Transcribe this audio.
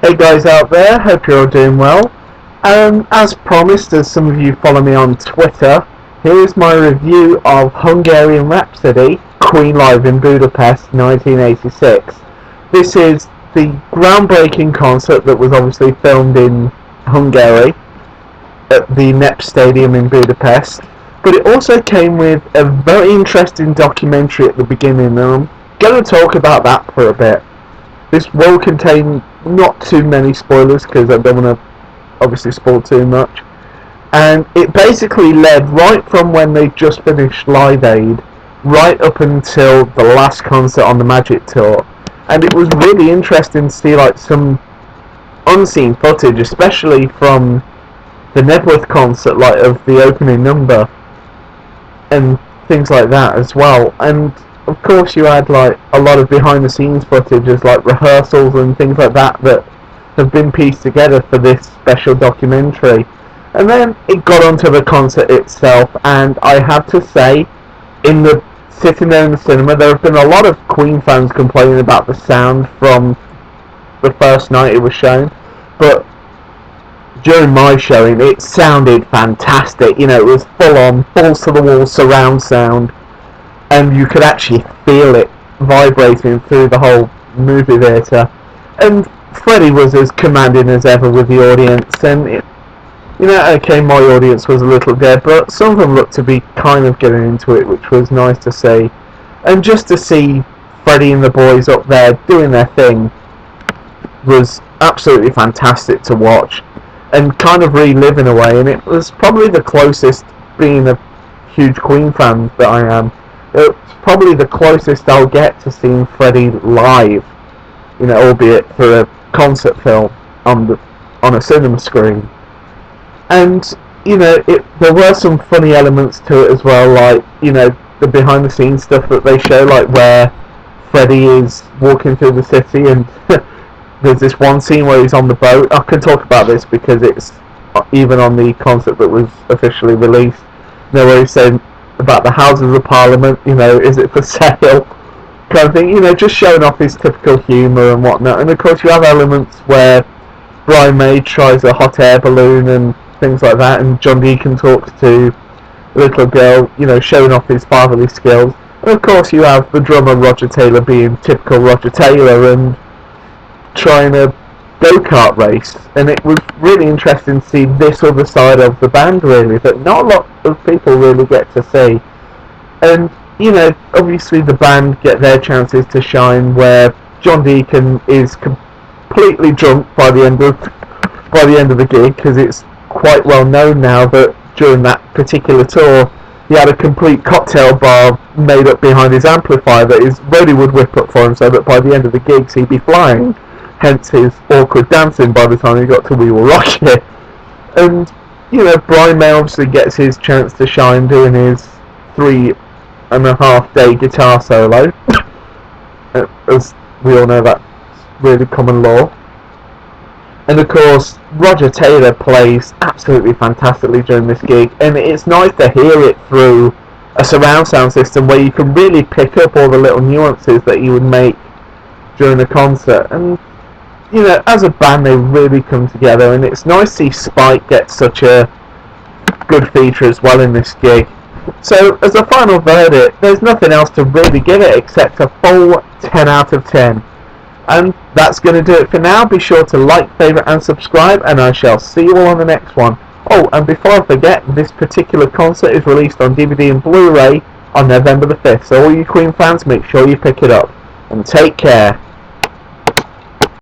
Hey guys out there, hope you're all doing well. As promised, as some of you follow me on Twitter, here's my review of Hungarian Rhapsody, Queen Live in Budapest 1986. This is the groundbreaking concert that was obviously filmed in Hungary at the NEP Stadium in Budapest, but it also came with a very interesting documentary at the beginning, and I'm going to talk about that for a bit. This will contain not too many spoilers because I don't want to obviously spoil too much. And it basically led right from when they just finished Live Aid right up until the last concert on the Magic Tour. And it was really interesting to see like some unseen footage, especially from the Nebworth concert, like of the opening number and things like that as well. And of course you had like a lot of behind the scenes footage as like rehearsals and things like that that have been pieced together for this special documentary. And then it got onto the concert itself, and I have to say, sitting there in the cinema, there have been a lot of Queen fans complaining about the sound from the first night it was shown, but during my showing it sounded fantastic. You know, it was full on, balls to the wall surround sound, and you could actually feel it vibrating through the whole movie theatre. And Freddie was as commanding as ever with the audience, and okay, my audience was a little dead, but some of them looked to be kind of getting into it, which was nice to see. And just to see Freddie and the boys up there doing their thing was absolutely fantastic to watch, and kind of relive in a way. And it was probably the closest, being a huge Queen fan that I am, it's probably the closest I'll get to seeing Freddie live, albeit for a concert film on a cinema screen. And there were some funny elements to it as well, like the behind the scenes stuff that they show, like where Freddie is walking through the city, and there's this one scene where he's on the boat. I can talk about this because it's even on the concert that was officially released. Where he's saying about the Houses of Parliament, is it for sale, kind of thing, just showing off his typical humour and whatnot. And of course you have elements where Brian May tries a hot air balloon and things like that, and John Deacon talks to a little girl, showing off his fatherly skills. And of course you have the drummer Roger Taylor being typical Roger Taylor and trying a go-kart race. And it was really interesting to see this other side of the band, really, that not a lot of people really get to see. And obviously the band get their chances to shine, where John Deacon is completely drunk by the end of the gig, because it's quite well known now that during that particular tour he had a complete cocktail bar made up behind his amplifier that his roadie would whip up for him, so that by the end of the gigs he'd be flying, hence his awkward dancing by the time he got to We Will Rock You. And Brian May obviously gets his chance to shine doing his 3.5-day guitar solo. As we all know, that's really common law. And of course Roger Taylor plays absolutely fantastically during this gig, and it's nice to hear it through a surround sound system where you can really pick up all the little nuances that he would make during the concert. And as a band they really come together, and it's nice to see Spike get such a good feature as well in this gig. So as a final verdict, there's nothing else to really give it except a full 10 out of 10. And that's going to do it for now. Be sure to like, favourite and subscribe, and I shall see you all on the next one. Oh, and before I forget, this particular concert is released on DVD and Blu-ray on November the 5th, so all you Queen fans, make sure you pick it up. And take care.